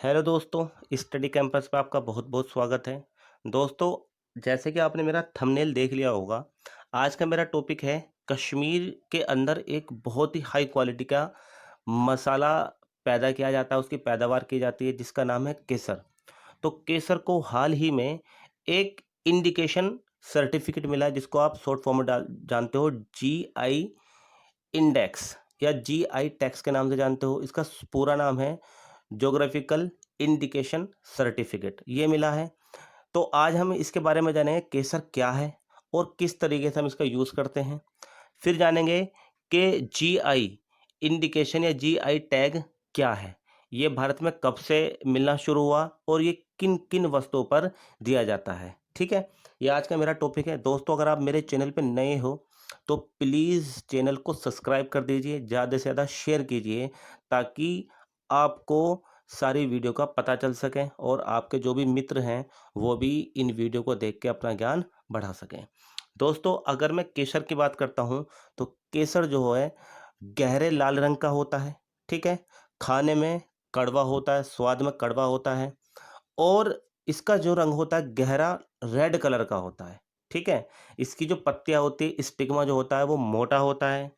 Hello दोस्तों, study campus पे आपका बहुत बहुत स्वागत है। दोस्तों, जैसे कि आपने मेरा थंबनेल देख लिया होगा, आज का मेरा टॉपिक है कश्मीर के अंदर एक बहुत ही हाई क्वालिटी का मसाला पैदा किया जाता है, उसकी पैदावार की जाती है जिसका नाम है केसर। तो केसर को हाल ही में एक इंडिकेशन सर्टिफिकेट मिला है जिसको आप शॉर्ट फॉर्म में जानते हो जीआई इंडेक्स या जीआई टैक्स के नाम से जानते हो। इसका पूरा नाम है ज्योग्राफिकल इंडिकेशन सर्टिफिकेट, ये मिला है। तो आज हम इसके बारे में जानेंगे केसर क्या है और किस तरीके से हम इसका यूज़ करते हैं। फिर जानेंगे कि जीआई इंडिकेशन या जीआई टैग क्या है, ये भारत में कब से मिलना शुरू हुआ और ये किन किन वस्तुओं पर दिया जाता है। ठीक है, ये आज का मेरा टॉपिक है। दोस्तों, अगर आप मेरे चैनल पे नए हो तो प्लीज़ चैनल को सब्सक्राइब कर दीजिए, ज़्यादा से ज़्यादा शेयर कीजिए ताकि आपको सारी वीडियो का पता चल सके और आपके जो भी मित्र हैं वो भी इन वीडियो को देख के अपना ज्ञान बढ़ा सकें। दोस्तों, अगर मैं केसर की बात करता हूँ तो केसर जो है गहरे लाल रंग का होता है। ठीक है, खाने में कड़वा होता है, स्वाद में कड़वा होता है और इसका जो रंग होता है गहरा रेड कलर का होता है। ठीक है, इसकी जो पत्तियां होती है, स्टिग्मा जो होता है वो मोटा होता है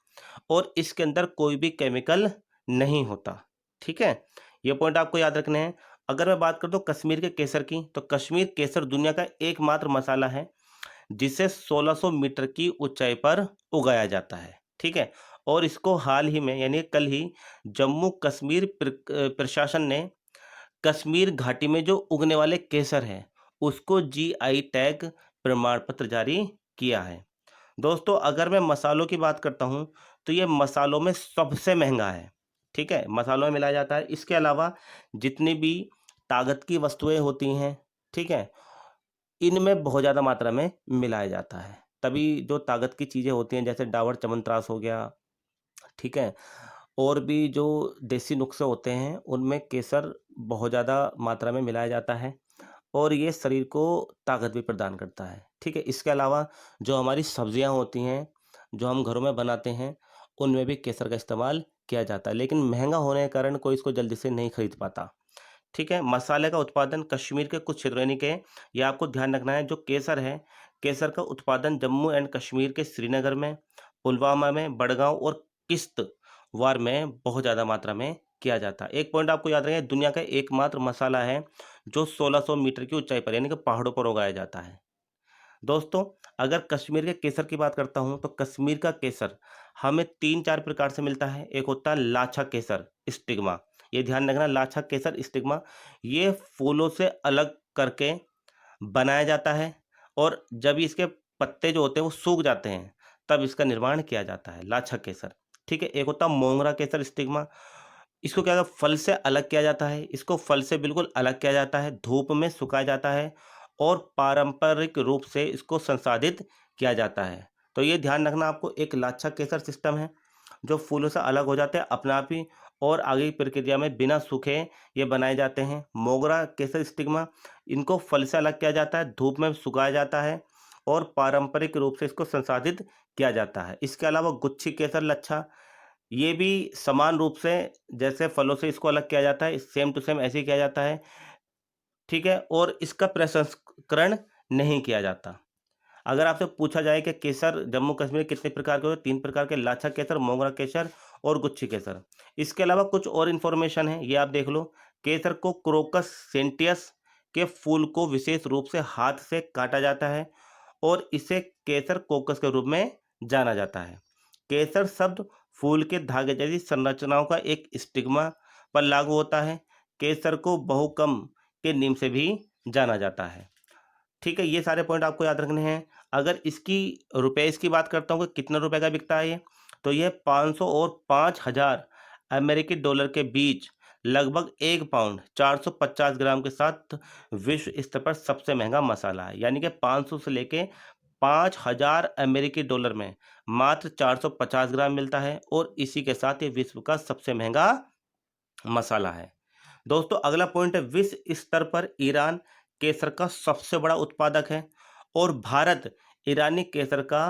और इसके अंदर कोई भी केमिकल नहीं होता। ठीक है, ये पॉइंट आपको याद रखने हैं। अगर मैं बात करता हूँ कश्मीर के केसर की, तो कश्मीर केसर दुनिया का एकमात्र मसाला है जिसे 1600 मीटर की ऊंचाई पर उगाया जाता है। ठीक है, और इसको हाल ही में यानी कल ही जम्मू कश्मीर प्रशासन ने कश्मीर घाटी में जो उगने वाले केसर है उसको जीआई टैग प्रमाण पत्र जारी किया है। दोस्तों, अगर मैं मसालों की बात करता हूँ तो ये मसालों में सबसे महंगा है। ठीक है, मसालों में मिलाया जाता है। इसके अलावा जितनी भी ताकत की वस्तुएं होती हैं, ठीक है, इनमें बहुत ज़्यादा मात्रा में मिलाया जाता है। तभी जो ताकत की चीज़ें होती हैं जैसे डाबर च्यवनप्राश हो गया, ठीक है, और भी जो देसी नुस्खे होते हैं उनमें केसर बहुत ज़्यादा मात्रा में मिलाया जाता है और ये शरीर को ताकत भी प्रदान करता है। ठीक है, इसके अलावा जो हमारी सब्जियां होती हैं, जो हम घरों में बनाते हैं, उनमें भी केसर का इस्तेमाल किया जाता है, लेकिन महंगा होने के कारण कोई इसको जल्दी से नहीं खरीद पाता। ठीक है, मसाले का उत्पादन कश्मीर के कुछ क्षेत्रों यानी कि ये आपको ध्यान रखना है, जो केसर है, केसर का उत्पादन जम्मू एंड कश्मीर के श्रीनगर में, पुलवामा में, बड़गांव और किश्तवाड़ में बहुत ज़्यादा मात्रा में किया जाता है। एक पॉइंट आपको याद रखिए, दुनिया का एकमात्र मसाला है जो 1600 मीटर की ऊंचाई पर यानी कि पहाड़ों पर उगाया जाता है। दोस्तों, अगर कश्मीर के केसर की बात करता हूँ तो कश्मीर का केसर हमें 3-4 प्रकार से मिलता है। एक होता है लाछा केसर स्टिग्मा, ये ध्यान रखना, लाछा केसर स्टिग्मा, ये फूलों से अलग करके बनाया जाता है और जब इसके पत्ते जो होते हैं वो सूख जाते हैं तब इसका निर्माण किया जाता है, लाछा केसर। ठीक है, एक होता है मोंगरा केसर स्टिग्मा, इसको क्या होता है, फल से अलग किया जाता है, इसको फल से बिल्कुल अलग किया जाता है, धूप में सुखाया जाता है और पारंपरिक रूप से इसको संसाधित किया जाता है। तो ये ध्यान रखना आपको, एक लाछा केसर सिस्टम है जो फूलों से अलग हो जाते हैं अपने आप ही और आगे की प्रक्रिया में बिना सूखे ये बनाए जाते हैं। मोगरा केसर स्टिग्मा, इनको फल से अलग किया जाता है, धूप में सुखाया जाता है और पारंपरिक रूप से इसको संसाधित किया जाता है। इसके अलावा गुच्छी केसर लच्छा, ये भी समान रूप से जैसे फलों से इसको अलग किया जाता है, सेम टू सेम ऐसे ही किया जाता है। ठीक है, और इसका प्रसंस्करण नहीं किया जाता। अगर आपसे पूछा जाए कि केसर जम्मू कश्मीर में कितने प्रकार के होते हैं, 3 प्रकार के, लाछा केसर, मोगरा केसर और गुच्छी केसर। इसके अलावा कुछ और इन्फॉर्मेशन है, ये आप देख लो। केसर को क्रोकस सेंटियस के फूल को विशेष रूप से हाथ से काटा जाता है और इसे केसर कोकस के रूप में जाना जाता है। केसर शब्द फूल के धागे जैसी संरचनाओं का एक स्टिग्मा पर लागू होता है। केसर को बहुकम के नीम से भी जाना जाता है। ठीक है, ये सारे पॉइंट आपको याद रखने हैं। अगर इसकी रुपए की बात करता हूँ कि कितने रुपए का बिकता है ये, तो ये 500 और 5000 अमेरिकी डॉलर के बीच लगभग 1 पाउंड 450 ग्राम के साथ विश्व स्तर पर सबसे महंगा मसाला है। यानी कि 500 से लेके 5000 अमेरिकी डॉलर में मात्र 450 ग्राम मिलता है और इसी के साथ ये विश्व का सबसे महंगा मसाला है। दोस्तों, अगला पॉइंट है, विश्व स्तर पर ईरान केसर का सबसे बड़ा उत्पादक है और भारत ईरानी केसर का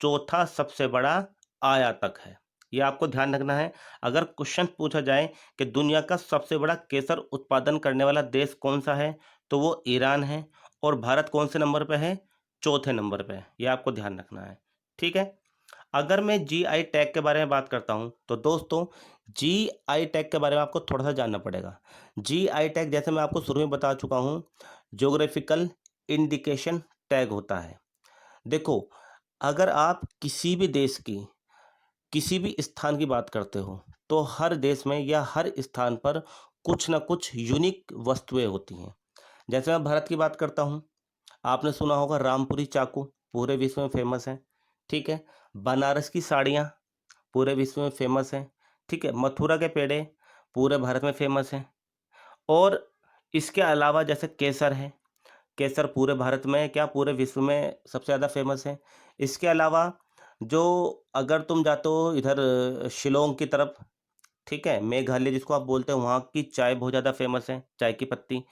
चौथा सबसे बड़ा आयातक है। ये आपको ध्यान रखना है। अगर क्वेश्चन पूछा जाए कि दुनिया का सबसे बड़ा केसर उत्पादन करने वाला देश कौन सा है, तो वो ईरान है। और भारत कौन से नंबर पे है? चौथे नंबर पे है। ये आपको ध्यान रखना है, ठीक है। अगर मैं जीआई टैग के बारे में बात करता हूं, तो दोस्तों जीआई टैग के बारे में आपको थोड़ा सा जानना पड़ेगा। जीआई टैग, जैसे मैं आपको शुरू में बता चुका हूं, ज्योग्राफिकल इंडिकेशन टैग होता है। देखो, अगर आप किसी भी देश की किसी भी स्थान की बात करते हो, तो हर देश में या हर स्थान पर कुछ ना कुछ यूनिक वस्तुएं होती हैं। जैसे मैं भारत की बात करता हूँ, आपने सुना होगा रामपुरी चाकू पूरे विश्व में फेमस है, ठीक है। बनारस की साड़ियाँ पूरे विश्व में फेमस हैं, ठीक है। मथुरा के पेड़े पूरे भारत में फेमस हैं। और इसके अलावा जैसे केसर है, केसर पूरे भारत में क्या पूरे विश्व में सबसे ज़्यादा फेमस है। इसके अलावा जो अगर तुम जाते हो इधर शिलोंग की तरफ, ठीक है, मेघालय जिसको आप बोलते हैं, वहाँ की चाय बहुत ज़्यादा फेमस है, चाय की पत्ती।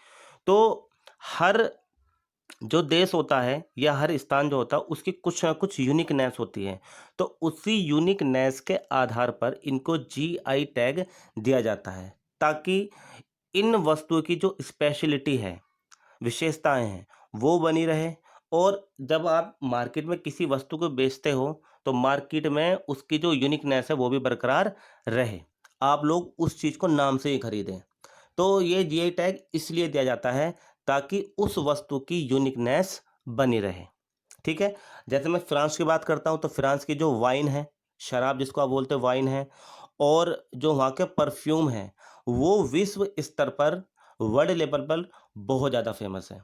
तो हर जो देश होता है या हर स्थान जो होता है, उसकी कुछ ना कुछ यूनिकनेस होती है। तो उसी यूनिकनेस के आधार पर इनको जीआई टैग दिया जाता है, ताकि इन वस्तुओं की जो स्पेशलिटी है, विशेषताएं हैं, वो बनी रहे। और जब आप मार्केट में किसी वस्तु को बेचते हो, तो मार्केट में उसकी जो यूनिकनेस है वो भी बरकरार रहे, आप लोग उस चीज़ को नाम से ही खरीदें। तो ये जीआई टैग इसलिए दिया जाता है ताकि उस वस्तु की यूनिकनेस बनी रहे, ठीक है। जैसे मैं फ्रांस की बात करता हूँ, तो फ्रांस की जो वाइन है, शराब जिसको आप बोलते हो वाइन है, और जो वहाँ के परफ्यूम हैं, वो विश्व स्तर पर, वर्ल्ड लेवल पर बहुत ज़्यादा फेमस है।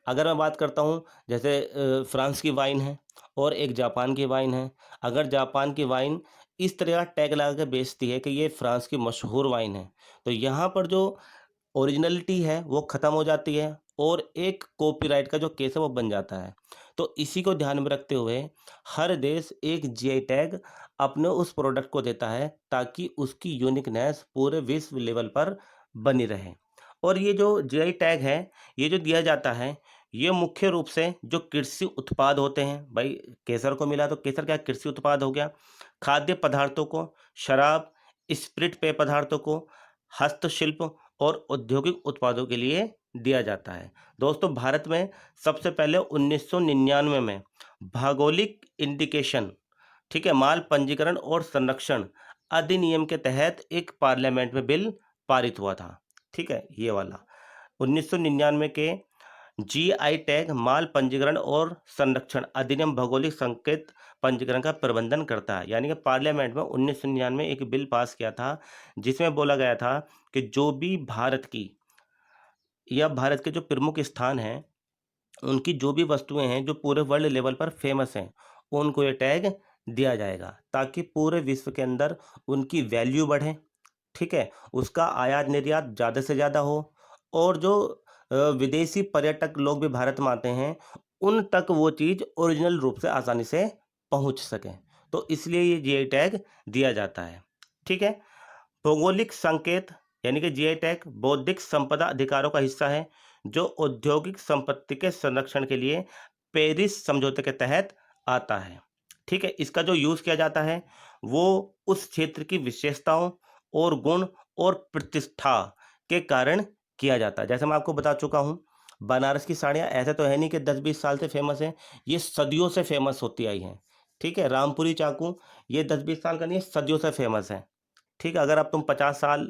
अगर मैं बात करता हूँ, जैसे फ्रांस की वाइन है और एक जापान की वाइन है। अगर जापान की वाइन इस तरह का टैग लगा के बेचती है कि ये फ्रांस की मशहूर वाइन है, तो यहाँ पर जो ओरिजिनलिटी है वो ख़त्म हो जाती है और एक कॉपीराइट का जो केस है वो बन जाता है। तो इसी को ध्यान में रखते हुए हर देश एक जीआई टैग अपने उस प्रोडक्ट को देता है, ताकि उसकी यूनिकनेस पूरे विश्व लेवल पर बनी रहे। और ये जो जीआई टैग है, ये जो दिया जाता है, ये मुख्य रूप से जो कृषि उत्पाद होते हैं, भाई केसर को मिला तो केसर क्या कृषि उत्पाद हो गया, खाद्य पदार्थों को, शराब, स्प्रिट पेय पदार्थों को, हस्तशिल्प और औद्योगिक उत्पादों के लिए दिया जाता है। दोस्तों, भारत में सबसे पहले 1999 में भौगोलिक इंडिकेशन, ठीक है, माल पंजीकरण और संरक्षण अधिनियम के तहत एक पार्लियामेंट में बिल पारित हुआ था, ठीक है, ये वाला 1999 के जीआई टैग माल पंजीकरण और संरक्षण अधिनियम भौगोलिक संकेत पंजीकरण का प्रबंधन करता है। यानी कि पार्लियामेंट में 1999 में एक बिल पास किया था, जिसमें बोला गया था कि जो भी भारत की या भारत के जो प्रमुख स्थान हैं, उनकी जो भी वस्तुएं हैं जो पूरे वर्ल्ड लेवल पर फेमस हैं, उनको ये टैग दिया जाएगा, ताकि पूरे विश्व के अंदर उनकी वैल्यू बढ़े, ठीक है, उसका आयात निर्यात ज़्यादा से ज़्यादा हो, और जो विदेशी पर्यटक लोग भी भारत में आते हैं, उन तक वो चीज़ ओरिजिनल रूप से आसानी से पहुंच सके। तो इसलिए ये जीआई टैग दिया जाता है, ठीक है। भौगोलिक संकेत यानी कि जीआई टैग बौद्धिक संपदा अधिकारों का हिस्सा है, जो औद्योगिक संपत्ति के संरक्षण के लिए पेरिस समझौते के तहत आता है, ठीक है। इसका जो यूज़ किया जाता है वो उस क्षेत्र की विशेषताओं और गुण और प्रतिष्ठा के कारण किया जाता है। जैसे मैं आपको बता चुका हूँ, बनारस की साड़ियाँ ऐसा तो है नहीं कि 10-20 साल से फेमस है, ये सदियों से फेमस होती आई हैं, ठीक है। रामपुरी चाकू ये 10-20 साल का नहीं है, सदियों से फेमस है, ठीक है। अगर अब तुम 50 साल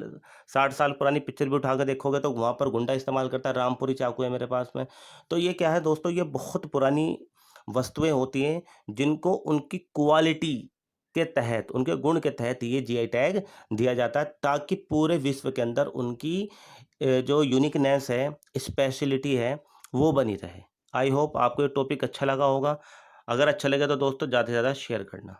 60 साल पुरानी पिक्चर भी उठा के देखोगे, तो वहाँ पर गुंडा इस्तेमाल करता है, रामपुरी चाकू है मेरे पास में। तो ये क्या है दोस्तों, ये बहुत पुरानी वस्तुएं होती हैं, जिनको उनकी क्वालिटी के तहत, उनके गुण के तहत ये जीआई टैग दिया जाता है, ताकि पूरे विश्व के अंदर उनकी जो यूनिकनेस है, स्पेशलिटी है, वो बनी रहे। आई होप आपको ये टॉपिक अच्छा लगा होगा। अगर अच्छा लगे तो दोस्तों ज़्यादा से ज़्यादा शेयर करना।